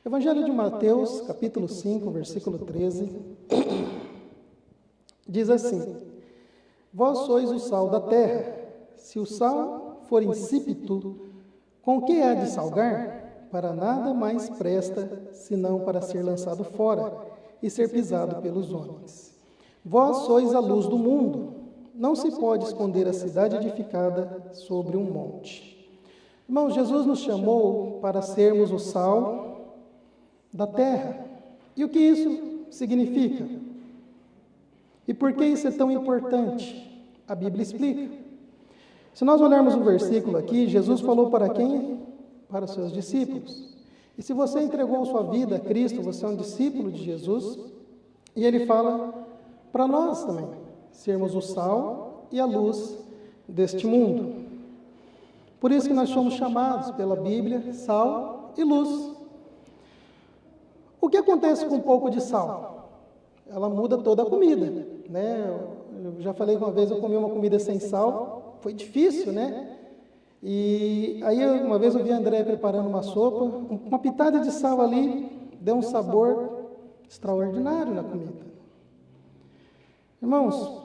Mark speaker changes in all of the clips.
Speaker 1: Evangelho de Mateus, capítulo 5, versículo 13, diz assim: Vós sois o sal da terra. Se o sal for insípido, com que há de salgar? Para nada mais presta, senão para ser lançado fora e ser pisado pelos homens. Vós sois a luz do mundo. Não se pode esconder a cidade edificada sobre um monte. Irmãos, Jesus nos chamou para sermos o sal da terra. E o que isso significa? E por que isso é tão importante? A Bíblia explica. Se nós olharmos o versículo aqui, Jesus falou para quem? Para os seus discípulos. E se você entregou sua vida a Cristo, você é um discípulo de Jesus, e ele fala para nós também, sermos o sal e a luz deste mundo. Por isso que nós somos chamados pela Bíblia, sal e luz. O que acontece com um pouco de sal? Ela muda toda a comida, né? Eu já falei que uma vez eu comi uma comida sem sal, foi difícil, né? E aí uma vez eu vi a André preparando uma sopa, uma pitada de sal ali, deu um sabor extraordinário na comida. Irmãos,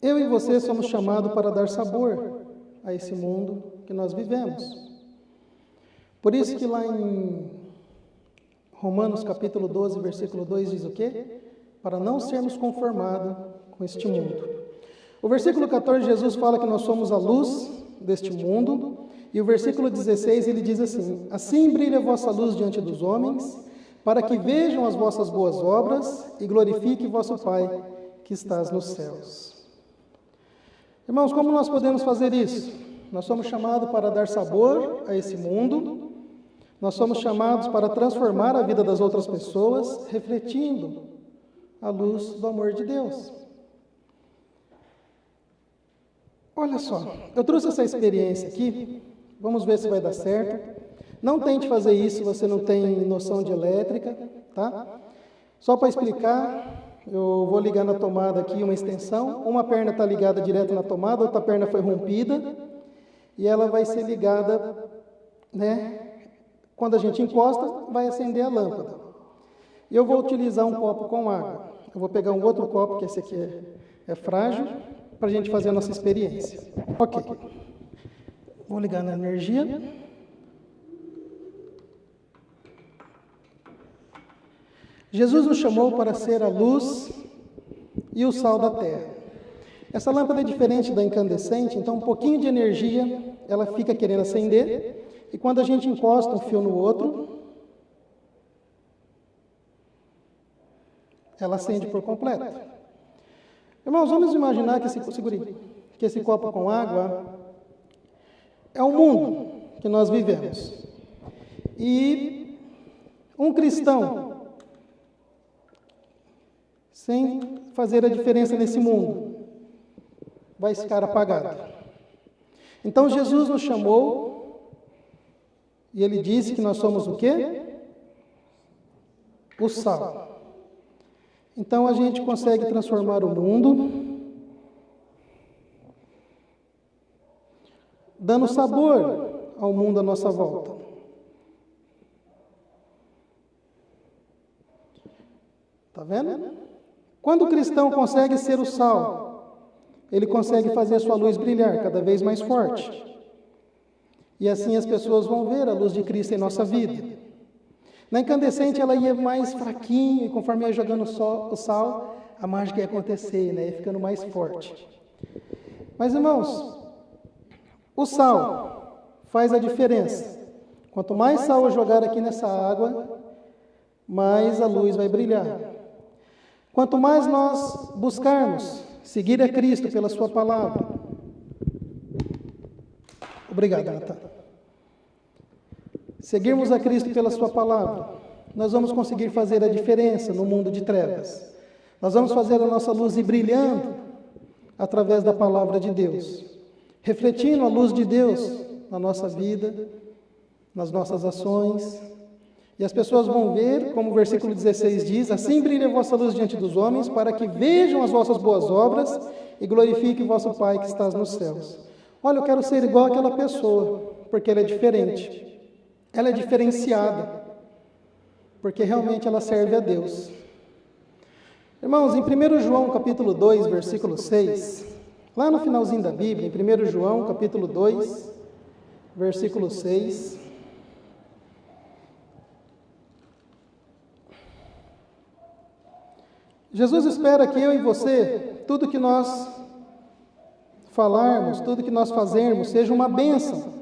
Speaker 1: eu e você somos chamados para dar sabor a esse mundo que nós vivemos. Por isso que lá em Romanos capítulo 12, versículo 2 diz o quê? Para não sermos conformados com este mundo. O versículo 14, Jesus fala que nós somos a luz deste mundo. E o versículo 16, ele diz assim: Assim brilha a vossa luz diante dos homens, para que vejam as vossas boas obras e glorifique vosso Pai que estás nos céus. Irmãos, como nós podemos fazer isso? Nós somos chamados para dar sabor a esse mundo. Nós somos chamados para transformar a vida das outras pessoas, refletindo a luz do amor de Deus. Olha só, eu trouxe essa experiência aqui, vamos ver se vai dar certo. Não tente fazer isso se você não tem noção de elétrica, tá? Só para explicar, eu vou ligar na tomada aqui uma extensão, uma perna está ligada direto na tomada, outra perna foi rompida, e ela vai ser ligada, né? Quando a gente encosta, vai acender a lâmpada. Eu vou utilizar um copo com água. Eu vou pegar um outro copo, que esse aqui é frágil, para a gente fazer a nossa experiência. Ok. Vou ligar na energia. Jesus nos chamou para ser a luz e o sal da terra. Essa lâmpada é diferente da incandescente, então um pouquinho de energia, ela fica querendo acender, e quando a gente encosta um fio no outro, ela acende por completo. Irmãos, vamos imaginar que esse copo com água é o mundo que nós vivemos. E um cristão, sem fazer a diferença nesse mundo, vai ficar apagado. Então Jesus nos chamou e ele disse que nós somos o quê? O sal. Então a gente consegue transformar o mundo, dando sabor ao mundo à nossa volta. Está vendo? Quando o cristão consegue ser o sal, ele consegue fazer a sua luz brilhar cada vez mais forte. E assim as pessoas vão ver a luz de Cristo em nossa vida. Na incandescente ela ia mais fraquinho, e conforme ia jogando o sal, a mágica ia acontecer, né? Ia ficando mais forte. Mas irmãos, o sal faz a diferença. Quanto mais sal eu jogar aqui nessa água, mais a luz vai brilhar. Quanto mais nós buscarmos seguir a Cristo pela sua palavra. Obrigado, Natan. Seguirmos a Cristo pela sua palavra, nós vamos conseguir fazer a diferença no mundo de trevas. Nós vamos fazer a nossa luz ir brilhando através da palavra de Deus, refletindo a luz de Deus na nossa vida, nas nossas ações. E as pessoas vão ver, como o versículo 16 diz, assim brilha a vossa luz diante dos homens, para que vejam as vossas boas obras e glorifiquem o vosso Pai que estás nos céus. Olha, eu quero ser igual àquela pessoa, porque ela é diferente. Ela é diferenciada. porque realmente ela serve a Deus. Irmãos, em 1 João capítulo 2, versículo 6, lá no finalzinho da Bíblia, em 1 João capítulo 2, versículo 6, Jesus espera que eu e você, tudo que nós falarmos, tudo que nós fazermos, seja uma bênção.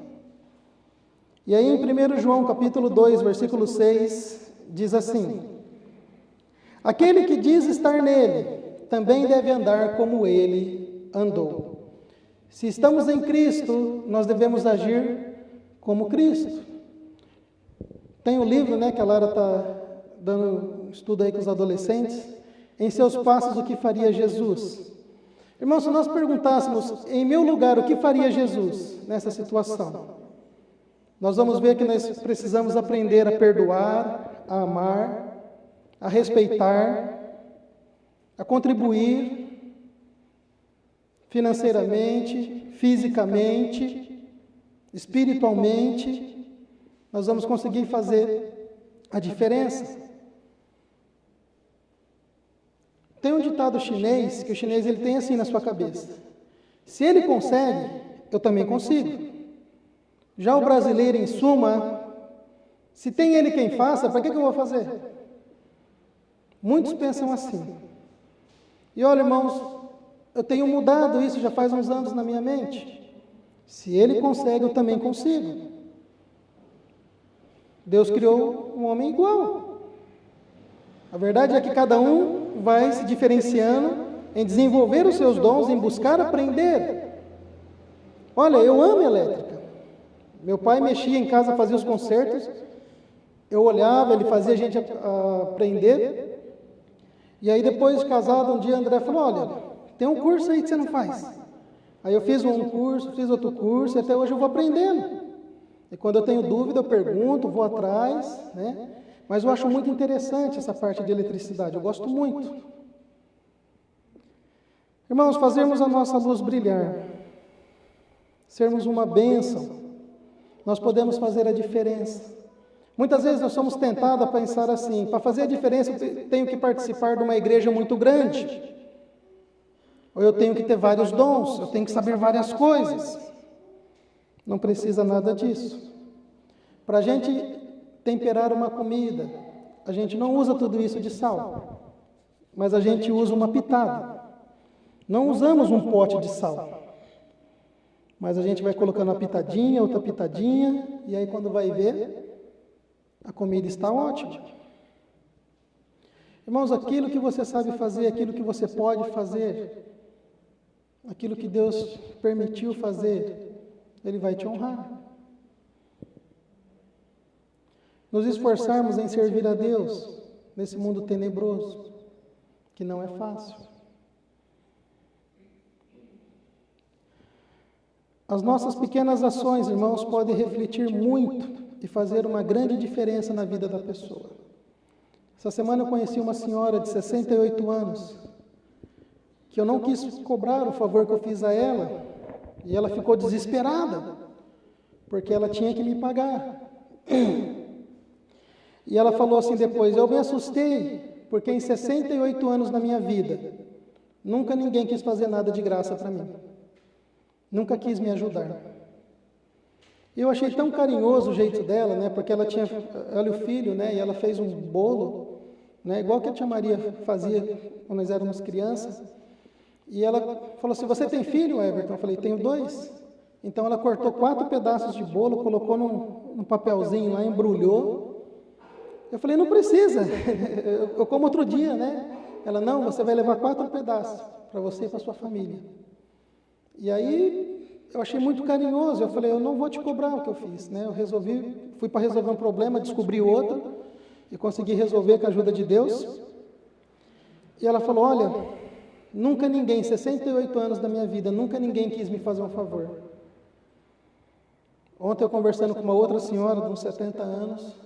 Speaker 1: E aí em 1 João capítulo 2, versículo 6, diz assim: aquele que diz estar nele, também deve andar como ele andou. Se estamos em Cristo, nós devemos agir como Cristo. Tem um livro, que a Lara está dando estudo aí com os adolescentes, em seus passos, o que faria Jesus? Irmãos, se nós perguntássemos, em meu lugar, o que faria Jesus nessa situação? Nós vamos ver que nós precisamos aprender a perdoar, a amar, a respeitar, a contribuir financeiramente, fisicamente, espiritualmente. Nós vamos conseguir fazer a diferença. Tem um ditado chinês, que o chinês ele tem assim na sua cabeça: se ele consegue, eu também consigo. Já o brasileiro, em suma, se tem ele quem faça, para que eu vou fazer? Muitos pensam assim. E olha, irmãos, eu tenho mudado isso já faz uns anos na minha mente. Se ele consegue, eu também consigo. Deus criou um homem igual. A verdade é que cada um vai se diferenciando em desenvolver os seus dons, em buscar aprender. Olha, eu amo elétrica. Meu pai mexia em casa, fazia os concertos. Eu olhava, ele fazia a gente aprender. E aí depois de casado, um dia André falou: olha, tem um curso aí que você não faz. Aí eu fiz um curso, fiz outro curso, e até hoje eu vou aprendendo. E quando eu tenho dúvida, eu pergunto, vou atrás, Mas eu acho muito interessante essa parte de eletricidade, eu gosto muito. Irmãos, fazermos a nossa luz brilhar, sermos uma bênção, nós podemos fazer a diferença. Muitas vezes nós somos tentados a pensar assim: para fazer a diferença eu tenho que participar de uma igreja muito grande, ou eu tenho que ter vários dons, eu tenho que saber várias coisas. Não precisa nada disso. Para a gente temperar uma comida, a gente não usa tudo isso de sal, mas a gente usa uma pitada. Não usamos um pote de sal, mas a gente vai colocando uma pitadinha, outra pitadinha, e aí quando vai ver, a comida está ótima. Irmãos, aquilo que você sabe fazer, aquilo que você pode fazer, aquilo que Deus permitiu fazer, Ele vai te honrar. Nos esforçarmos em servir a Deus nesse mundo tenebroso, que não é fácil. As nossas pequenas ações, irmãos, podem refletir muito e fazer uma grande diferença na vida da pessoa. Essa semana eu conheci uma senhora de 68 anos, que eu não quis cobrar o favor que eu fiz a ela, e ela ficou desesperada, porque ela tinha que me pagar. E ela falou assim depois: eu me assustei, porque em 68 anos na minha vida, nunca ninguém quis fazer nada de graça para mim. Nunca quis me ajudar. Eu achei tão carinhoso o jeito dela, porque ela e o filho, e ela fez um bolo, igual que a tia Maria fazia quando nós éramos crianças. E ela falou assim: você tem filho, Everton? Eu falei: tenho 2. Então ela cortou 4 pedaços de bolo, colocou num papelzinho lá, embrulhou. Eu falei: não precisa, eu como outro dia, Ela: não, você vai levar 4 pedaços para você e para sua família. E aí eu achei muito carinhoso. Eu falei: eu não vou te cobrar o que eu fiz, Eu fui para resolver um problema, descobri outro e consegui resolver com a ajuda de Deus. E ela falou: olha, nunca ninguém, 68 anos da minha vida, nunca ninguém quis me fazer um favor. Ontem eu conversando com uma outra senhora de uns 70 anos,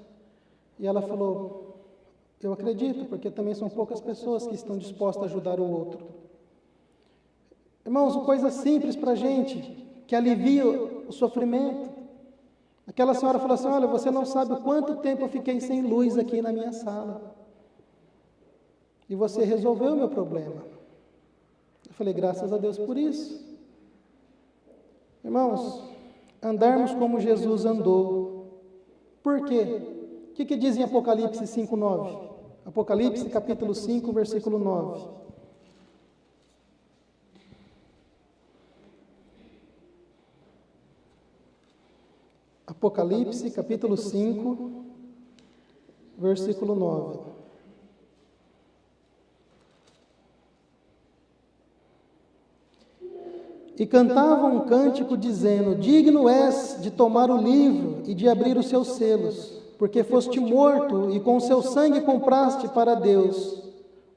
Speaker 1: e ela falou: eu acredito, porque também são poucas pessoas que estão dispostas a ajudar o outro. Irmãos, coisa simples para a gente, que alivia o sofrimento. Aquela senhora falou assim, olha, você não sabe o quanto tempo eu fiquei sem luz aqui na minha sala. E você resolveu o meu problema. Eu falei, graças a Deus por isso. Irmãos, andarmos como Jesus andou. Por quê? O que diz em Apocalipse 5:9? Apocalipse capítulo 5, versículo 9. Apocalipse capítulo 5, versículo 9. E cantavam um cântico dizendo, digno és de tomar o livro e de abrir os seus selos, porque foste morto e com o seu sangue compraste para Deus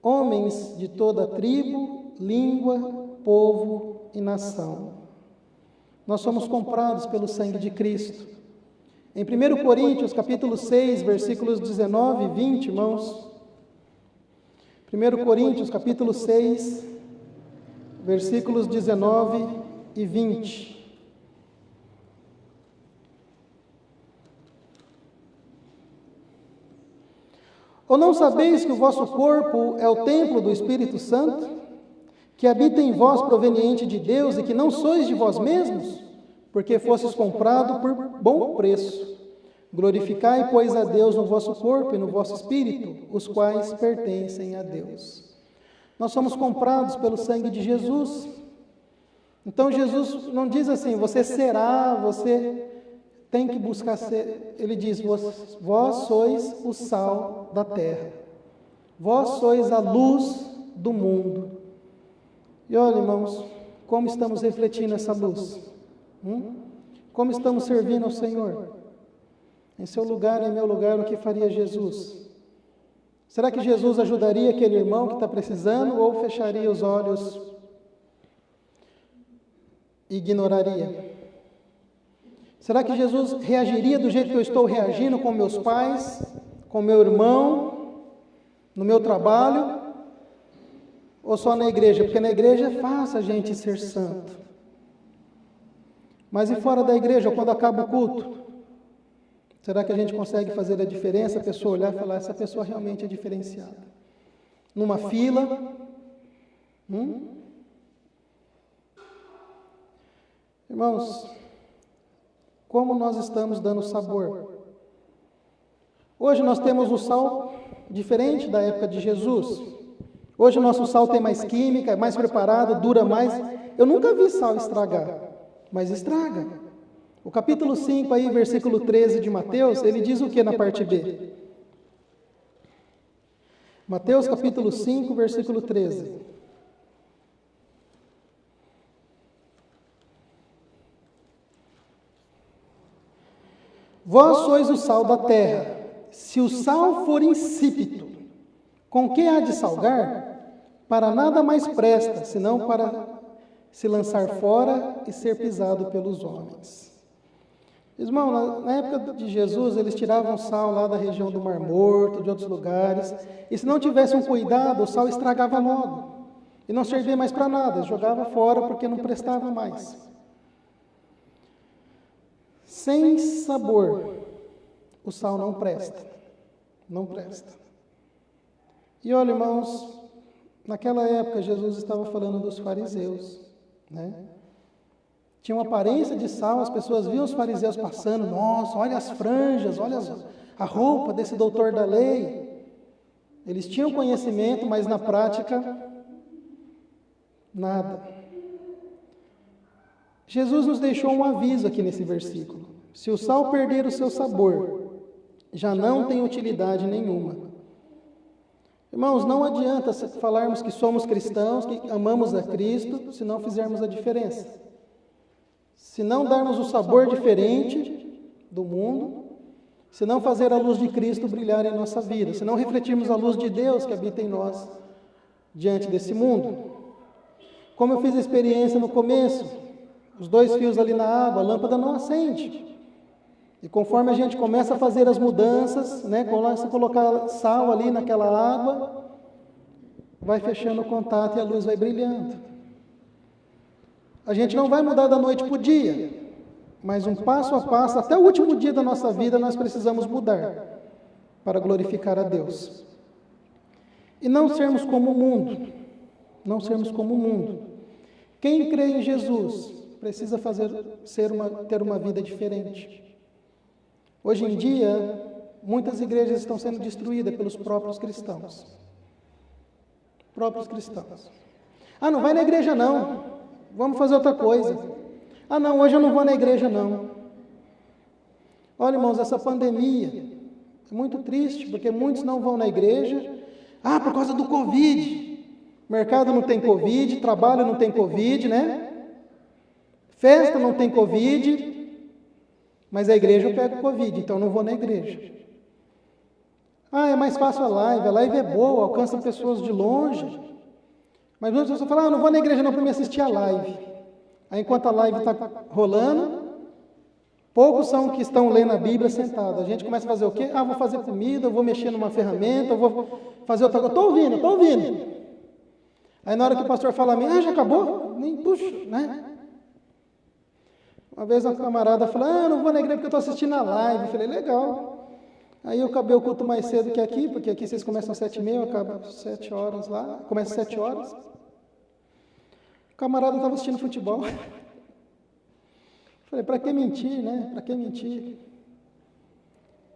Speaker 1: homens de toda tribo, língua, povo e nação. Nós somos comprados pelo sangue de Cristo. Em 1 Coríntios capítulo 6, versículos 19 e 20, irmãos. 1 Coríntios capítulo 6, versículos 19 e 20. Ou não sabeis que o vosso corpo é o templo do Espírito Santo, que habita em vós proveniente de Deus e que não sois de vós mesmos, porque fostes comprado por bom preço? Glorificai, pois, a Deus no vosso corpo e no vosso espírito, os quais pertencem a Deus. Nós somos comprados pelo sangue de Jesus. Então Jesus não diz assim, você será, você tem que buscar ser. Ele diz, vós sois o sal da terra. Vós sois a luz do mundo. E olha, irmãos, como estamos refletindo essa luz? Como estamos servindo ao Senhor? Em seu lugar, em meu lugar, o que faria Jesus? Será que Jesus ajudaria aquele irmão que está precisando ou fecharia os olhos e ignoraria? Será que Jesus reagiria do jeito que eu estou reagindo com meus pais, com meu irmão, no meu trabalho, ou só na igreja? Porque na igreja é fácil a gente ser santo. Mas e fora da igreja, ou quando acaba o culto? Será que a gente consegue fazer a diferença? A pessoa olhar e falar, essa pessoa realmente é diferenciada. Numa fila. Irmãos, como nós estamos dando sabor? Hoje nós temos o sal diferente da época de Jesus. Hoje o nosso sal tem mais química, é mais preparado, dura mais. Eu nunca vi sal estragar, mas estraga. O capítulo 5, aí, versículo 13 de Mateus, ele diz o que na parte B? Mateus capítulo 5, versículo 13. Vós sois o sal da terra. Se o sal for insípido, com que há de salgar? Para nada mais presta, senão para se lançar fora e ser pisado pelos homens. Irmão, na época de Jesus, eles tiravam sal lá da região do Mar Morto, de outros lugares, e se não tivesse um cuidado, o sal estragava logo, e não servia mais para nada, jogava fora porque não prestava mais. Sem sabor, o sal não presta, não presta. E olha, irmãos, naquela época Jesus estava falando dos fariseus, né? Tinha uma aparência de sal, as pessoas viam os fariseus passando, nossa, olha as franjas, olha a roupa desse doutor da lei. Eles tinham conhecimento, mas na prática, nada. Jesus nos deixou um aviso aqui nesse versículo. Se o sal perder o seu sabor, já não tem utilidade nenhuma. Irmãos, não adianta falarmos que somos cristãos, que amamos a Cristo, se não fizermos a diferença. Se não darmos o sabor diferente do mundo, se não fazer a luz de Cristo brilhar em nossa vida, se não refletirmos a luz de Deus que habita em nós diante desse mundo. Como eu fiz a experiência no começo, os 2 fios ali na água, a lâmpada não acende. E conforme a gente começa a fazer as mudanças, né, começa a colocar sal ali naquela água, vai fechando o contato e a luz vai brilhando. A gente não vai mudar da noite para o dia, mas um passo a passo, até o último dia da nossa vida, nós precisamos mudar para glorificar a Deus. E não sermos como o mundo, não sermos como o mundo. Quem crê em Jesus precisa ter uma vida diferente. Hoje em dia, muitas igrejas estão sendo destruídas pelos próprios cristãos. Ah, não vai na igreja não, vamos fazer outra coisa. Ah não, hoje eu não vou na igreja não. Olha, irmãos, essa pandemia é muito triste, porque muitos não vão na igreja. Ah, por causa do Covid. Mercado não tem Covid, trabalho não tem Covid, né? Festa não tem Covid, mas a igreja eu pego Covid, então eu não vou na igreja. Ah, é mais fácil a live é boa, alcança pessoas de longe. Mas muitas pessoas falam, eu não vou na igreja não para me assistir a live. Aí enquanto a live está rolando, poucos são que estão lendo a Bíblia sentados. A gente começa a fazer o quê? Ah, vou fazer comida, eu vou mexer numa ferramenta, eu vou fazer outra coisa. Estou ouvindo. Aí na hora que o pastor fala a mim, já acabou? Nem puxa, né? Uma vez uma camarada falou, eu não vou na igreja porque eu estou assistindo a live. Eu falei, legal. Aí eu acabei o culto mais cedo que aqui, porque aqui vocês começam às 7h30, eu acabo às 7 horas lá, começa às 7 horas. O camarada estava assistindo futebol. Falei, para que mentir, né? Para que mentir?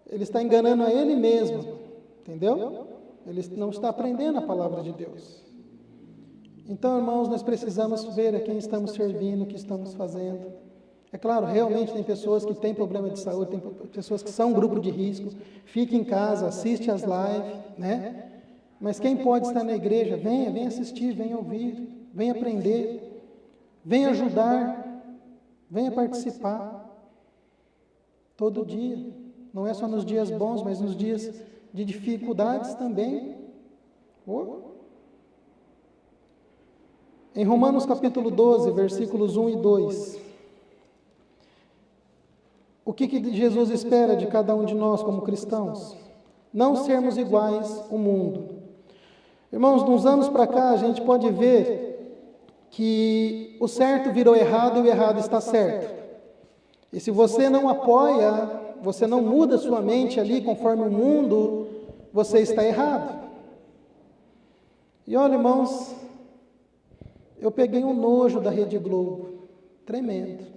Speaker 1: Ele está enganando a ele mesmo, entendeu? Ele não está aprendendo a palavra de Deus. Então, irmãos, nós precisamos ver a quem estamos servindo, o que estamos fazendo. É claro, realmente tem pessoas que têm problema de saúde, tem pessoas que são grupo de risco, fica em casa, assiste às lives, né? Mas quem pode estar na igreja, venha assistir, venha ouvir, venha aprender, venha ajudar, venha participar. Todo dia, não é só nos dias bons, mas nos dias de dificuldades também. Em Romanos capítulo 12, versículos 1 e 2... O que Jesus espera de cada um de nós como cristãos? Não sermos iguais ao mundo. Irmãos, de uns anos para cá, a gente pode ver que o certo virou errado e o errado está certo. E se você não apoia, você não muda sua mente ali conforme o mundo, você está errado. E olha, irmãos, eu peguei um nojo da Rede Globo, tremendo.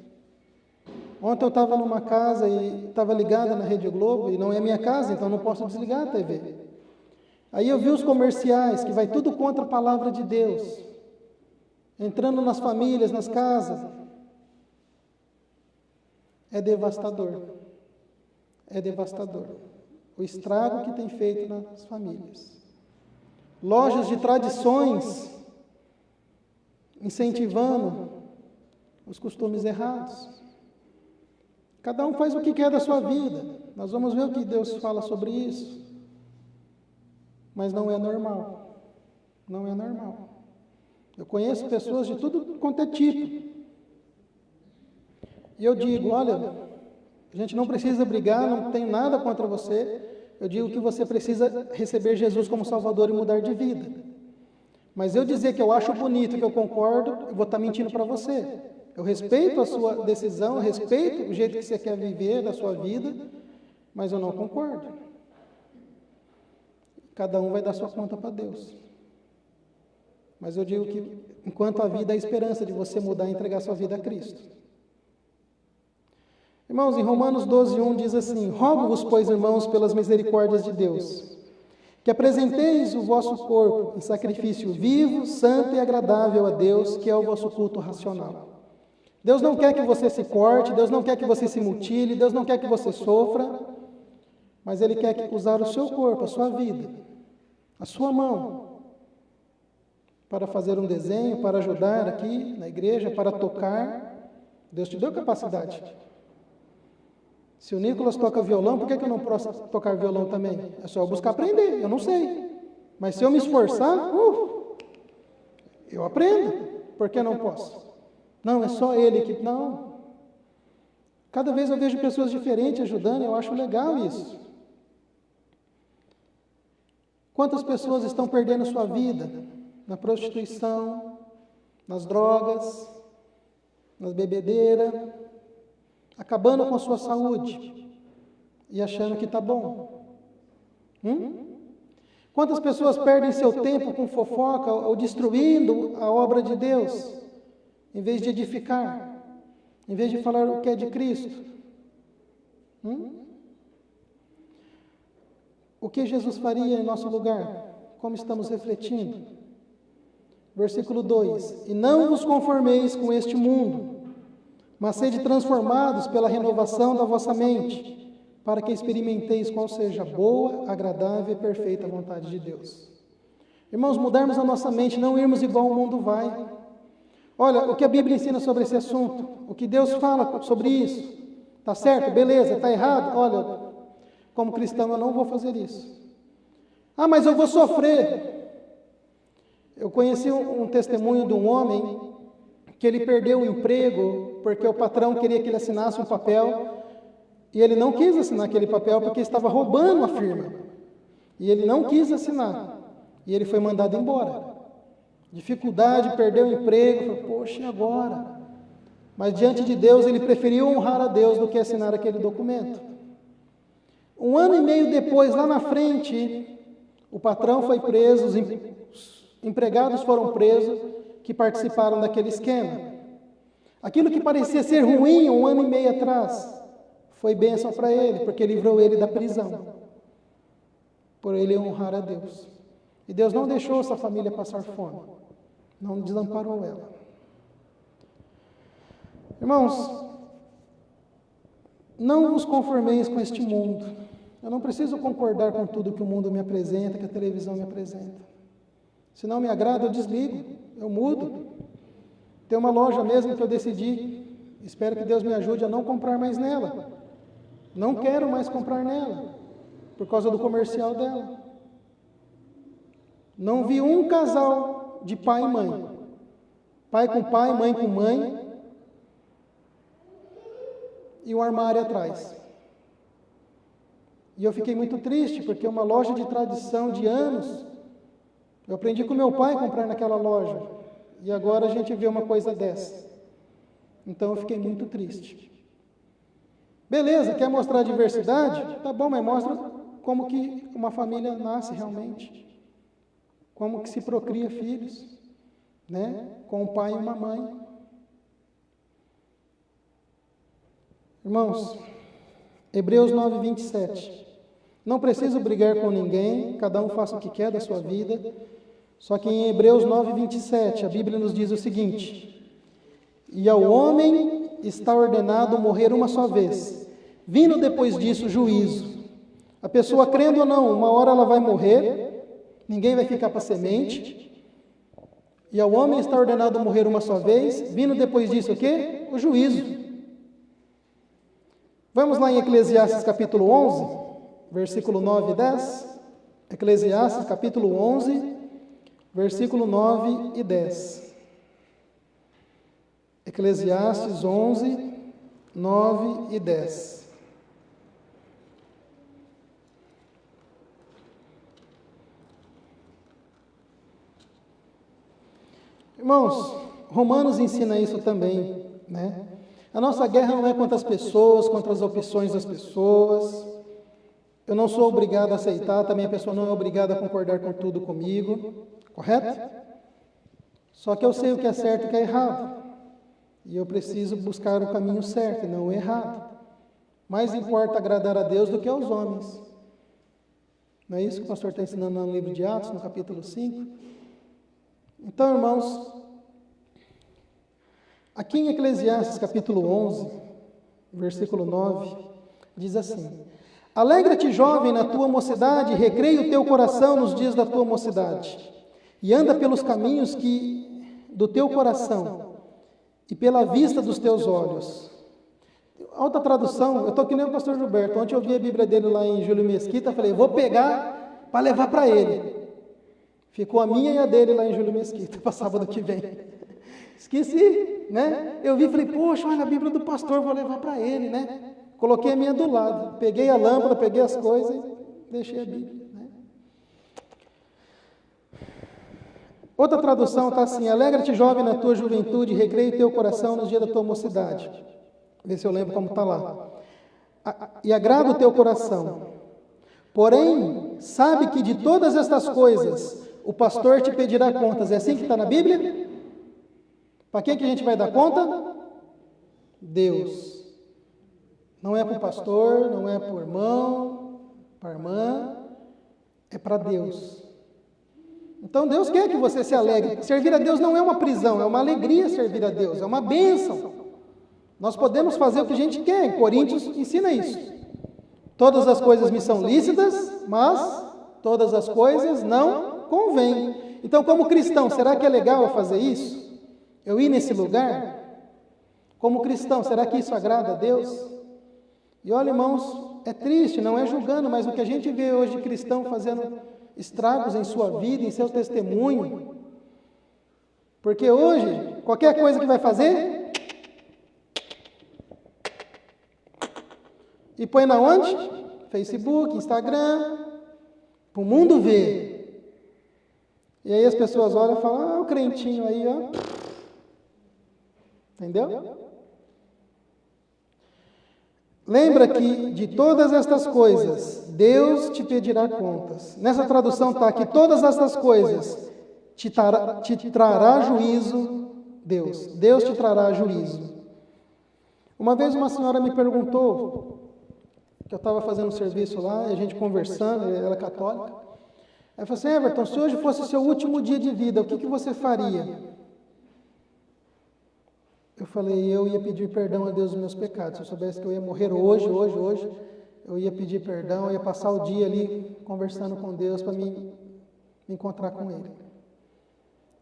Speaker 1: Ontem eu estava numa casa e estava ligada na Rede Globo, e não é minha casa, então não posso desligar a TV. Aí eu vi os comerciais, que vai tudo contra a palavra de Deus, entrando nas famílias, nas casas. É devastador. É devastador. O estrago que tem feito nas famílias. Lojas de tradições, incentivando os costumes errados. Cada um faz o que quer da sua vida. Nós vamos ver o que Deus fala sobre isso. Mas não é normal. Não é normal. Eu conheço pessoas de tudo quanto é tipo. E eu digo, olha, a gente não precisa brigar, não tem nada contra você. Eu digo que você precisa receber Jesus como Salvador e mudar de vida. Mas eu dizer que eu acho bonito, que eu concordo, eu vou estar mentindo para você. Eu respeito a sua decisão, eu respeito o jeito que você quer viver da sua vida, mas eu não concordo. Cada um vai dar sua conta para Deus. Mas eu digo que, enquanto a vida, há esperança de você mudar e entregar sua vida a Cristo. Irmãos, em Romanos 12:1 diz assim, rogo-vos, pois, irmãos, pelas misericórdias de Deus, que apresenteis o vosso corpo em sacrifício vivo, santo e agradável a Deus, que é o vosso culto racional. Deus não quer que você se corte, Deus não quer que você se mutile, Deus não quer que você sofra, mas Ele quer usar o seu corpo, a sua vida, a sua mão, para fazer um desenho, para ajudar aqui na igreja, para tocar. Deus te deu capacidade. Se o Nicolas toca violão, por que eu não posso tocar violão também? É só eu buscar aprender, eu não sei. Mas se eu me esforçar, eu aprendo. Por que não posso? Não, é só ele que... Não. Cada vez eu vejo pessoas diferentes ajudando, eu acho legal isso. Quantas pessoas estão perdendo sua vida na prostituição, nas drogas, nas bebedeiras? acabando com sua saúde e achando que está bom? Quantas pessoas perdem seu tempo com fofoca ou destruindo a obra de Deus, em vez de edificar, em vez de falar o que é de Cristo? O que Jesus faria em nosso lugar? Como estamos refletindo? Versículo 2: E não vos conformeis com este mundo, mas sede transformados pela renovação da vossa mente, para que experimenteis qual seja a boa, agradável e perfeita vontade de Deus. Irmãos, mudarmos a nossa mente, não irmos igual o mundo vai. Olha, o que a Bíblia ensina sobre esse assunto, o que Deus fala sobre isso, está certo? Beleza, está errado? Olha, como cristão eu não vou fazer isso. Ah, mas eu vou sofrer. Eu conheci um testemunho de um homem que ele perdeu o emprego porque o patrão queria que ele assinasse um papel e ele não quis assinar aquele papel porque estava roubando a firma. E ele não quis assinar. E ele foi mandado embora. Dificuldade, perdeu o emprego. Falou, poxa, e agora? Mas diante de Deus ele preferiu honrar a Deus do que assinar aquele documento. 1 ano e meio depois, lá na frente, o patrão foi preso, os empregados foram presos que participaram daquele esquema. Aquilo que parecia ser ruim 1 ano e meio atrás, foi bênção para ele, porque livrou ele da prisão, por ele honrar a Deus. E Deus não deixou essa família passar fome, não desamparou ela. Irmãos, não vos conformeis com este mundo. Eu não preciso concordar com tudo que o mundo me apresenta, que a televisão me apresenta. Se não me agrada, eu desligo, eu mudo. Tem uma loja mesmo que eu decidi, espero que Deus me ajude a não comprar mais nela. Não quero mais comprar nela, por causa do comercial dela. Não vi um casal de pai e mãe. Pai com pai, mãe com mãe. E um armário atrás. E eu fiquei muito triste, porque uma loja de tradição de anos, eu aprendi com meu pai a comprar naquela loja. E agora a gente vê uma coisa dessa. Então eu fiquei muito triste. Beleza, quer mostrar a diversidade? Tá bom, mas mostra como que uma família nasce realmente. Como que se procria filhos, né? Com um pai e uma mãe. Irmãos, Hebreus 9, 27. Não preciso brigar com ninguém, cada um faça o que quer da sua vida. Só que em Hebreus 9, 27, a Bíblia nos diz o seguinte: E ao homem está ordenado morrer uma só vez, vindo depois disso o juízo. A pessoa, crendo ou não, uma hora ela vai morrer, ninguém vai ficar para semente. E ao homem está ordenado morrer uma só vez, vindo depois disso o quê? O juízo. Vamos lá em Eclesiastes capítulo 11, versículo 9 e 10. Eclesiastes capítulo 11, versículo 9 e 10. Eclesiastes 11, 9 e 10. Irmãos, Romanos ensina isso também, né? A nossa guerra não é contra as pessoas, contra as opções das pessoas. Eu não sou obrigado a aceitar, também a pessoa não é obrigada a concordar com tudo comigo, correto? Só que eu sei o que é certo e o que é errado. E eu preciso buscar o caminho certo e não o errado. Mais importa agradar a Deus do que aos homens. Não é isso que o pastor está ensinando no livro de Atos, no capítulo 5? Então, irmãos, aqui em Eclesiastes capítulo 11, versículo 9, diz assim: Alegra-te, jovem, na tua mocidade, recreia o teu coração nos dias da tua mocidade, e anda pelos caminhos do teu coração, e pela vista dos teus olhos. Alta tradução, eu estou que nem o pastor Gilberto. Ontem eu vi a Bíblia dele lá em Júlio Mesquita, falei, vou pegar para levar para ele. Ficou a minha e a dele lá em Júlio Mesquita, para sábado que vem. Esqueci, né? Eu vi e falei, poxa, olha a Bíblia do pastor, vou levar para ele, né? Coloquei a minha do lado, peguei a lâmpada, peguei as coisas e deixei a Bíblia, né? Outra tradução está assim: alegra-te, jovem, na tua juventude, recreia o teu coração nos dias da tua mocidade. Vê se eu lembro como está lá. E agrada o teu coração. Porém, sabe que de todas estas coisas, o pastor te pedirá contas. É assim que está na Bíblia? Para quem que a gente vai dar conta? Deus. Não é para o pastor, não é para o irmão, para a irmã, é para Deus. Então Deus quer que você se alegre. Servir a Deus não é uma prisão, é uma alegria servir a Deus, é uma bênção. Nós podemos fazer o que a gente quer, em Coríntios ensina isso. Todas as coisas me são lícitas, mas todas as coisas não convêm. Então, como cristão, será que é legal eu fazer isso? Eu ir nesse lugar? Como cristão, será que isso agrada a Deus? E olha, irmãos, é triste, não é julgando, mas o que a gente vê hoje de cristão fazendo estragos em sua vida, em seu testemunho. Porque hoje, qualquer coisa que vai fazer, e põe na onde? Facebook, Instagram, para o mundo ver. E aí as pessoas olham e falam, o crentinho aí, ó. Entendeu? Lembra que de todas estas coisas, Deus te pedirá contas. Nessa tradução está que todas estas coisas te trará juízo, Deus. Deus te trará juízo. Uma vez uma senhora me perguntou, que eu estava fazendo um serviço lá, e a gente conversando, ela é católica. Aí eu falei assim, Everton, se hoje fosse o seu último dia de vida, o que você faria? Eu falei, eu ia pedir perdão a Deus dos meus pecados. Se eu soubesse que eu ia morrer hoje, eu ia pedir perdão, eu ia passar o dia ali conversando com Deus para me encontrar com Ele.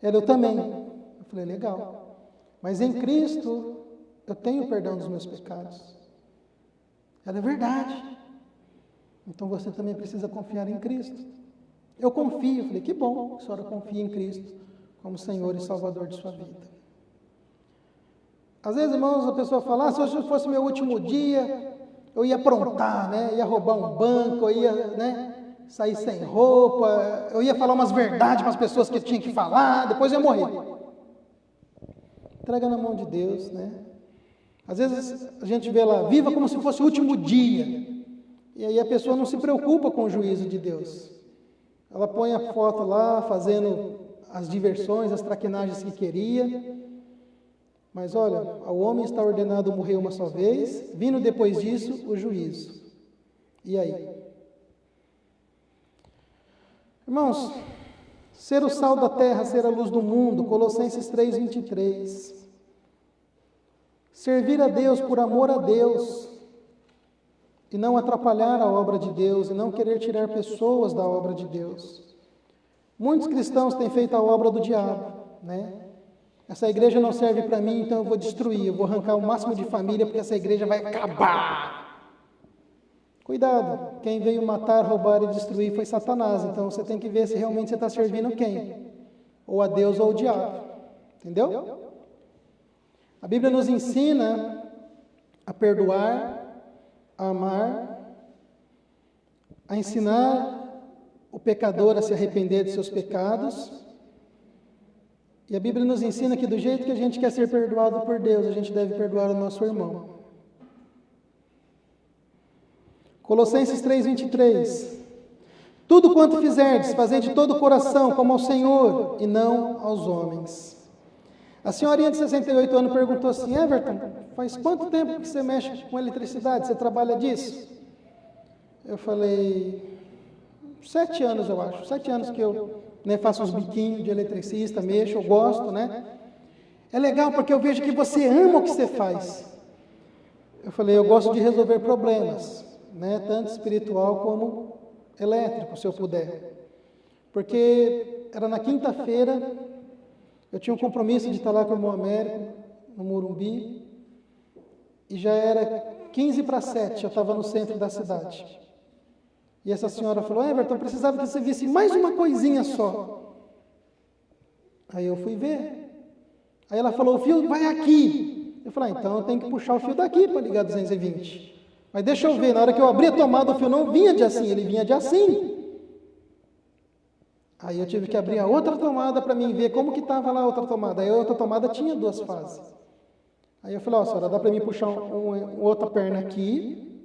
Speaker 1: Ela, eu também. Eu falei, legal. Mas em Cristo, eu tenho perdão dos meus pecados. Ela, é verdade. Então você também precisa confiar em Cristo. Eu confio. Eu falei, que bom que a senhora confia em Cristo como Senhor e Salvador de sua vida. Às vezes, irmãos, a pessoa fala, se hoje fosse meu último dia, eu ia aprontar, né? Ia roubar um banco, eu ia, né, sair sem roupa, eu ia falar umas verdades para as pessoas que eu tinha que falar, depois eu ia morrer. Entrega na mão de Deus, né? Às vezes a gente vê lá, viva como se fosse o último dia. E aí a pessoa não se preocupa com o juízo de Deus. Ela põe a foto lá, fazendo as diversões, as traquinagens que queria. Mas olha, ao homem está ordenado morrer uma só vez, vindo depois disso o juízo. E aí? Irmãos, ser o sal da terra, ser a luz do mundo, Colossenses 3:23. Servir a Deus por amor a Deus, e não atrapalhar a obra de Deus, e não querer tirar pessoas da obra de Deus. Muitos cristãos têm feito a obra do diabo, né? Essa igreja não serve para mim, então eu vou destruir, eu vou arrancar o máximo de família, porque essa igreja vai acabar. Cuidado, quem veio matar, roubar e destruir foi Satanás, então você tem que ver se realmente você está servindo quem, ou a Deus ou ao diabo, entendeu? A Bíblia nos ensina a perdoar, a amar, a ensinar o pecador a se arrepender de seus pecados. E a Bíblia nos ensina que do jeito que a gente quer ser perdoado por Deus, a gente deve perdoar o nosso irmão. Colossenses 3:23. Tudo quanto fizerdes, fazei de todo o coração, como ao Senhor, e não aos homens. A senhorinha de 68 anos perguntou assim, Everton, faz quanto tempo que você mexe com eletricidade? Você trabalha disso? Eu falei, 7 anos eu acho, 7 anos que eu faço uns biquinhos de eletricista, mexo, eu gosto, né? É legal porque eu vejo que você ama o que você faz. Eu falei, eu gosto de resolver problemas, né? Tanto espiritual como elétrico, se eu puder. Porque era na quinta-feira, eu tinha um compromisso de estar lá com o irmão Américo, no Morumbi, e já era 6:45, eu estava no centro da cidade. E essa senhora falou, Everton, precisava que você visse mais uma coisinha só. Aí eu fui ver. Aí ela falou, o fio vai aqui. Eu falei, então eu tenho que puxar o fio daqui para ligar 220. Mas deixa eu ver, na hora que eu abri a tomada, o fio não vinha de assim, ele vinha de assim. Aí eu tive que abrir a outra tomada para mim ver como que estava lá a outra tomada. Aí a outra tomada tinha 2 fases. Aí eu falei, ó, senhora, dá para mim puxar outra perna aqui,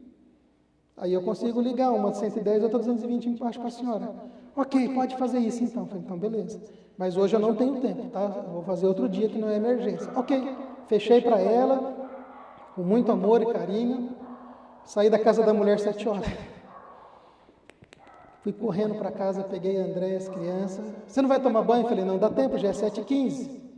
Speaker 1: aí eu consigo ligar uma 110 e outra 220 embaixo para a senhora. Ok, pode fazer isso então. Eu falei, então beleza. Mas hoje eu não tenho tempo, tá? Eu vou fazer outro dia que não é emergência. Ok, fechei para ela, com muito amor e carinho, saí da casa da mulher 7 horas. Fui correndo para casa, peguei a André, as crianças. Você não vai tomar banho? Eu falei, não, dá tempo, já é 7h15.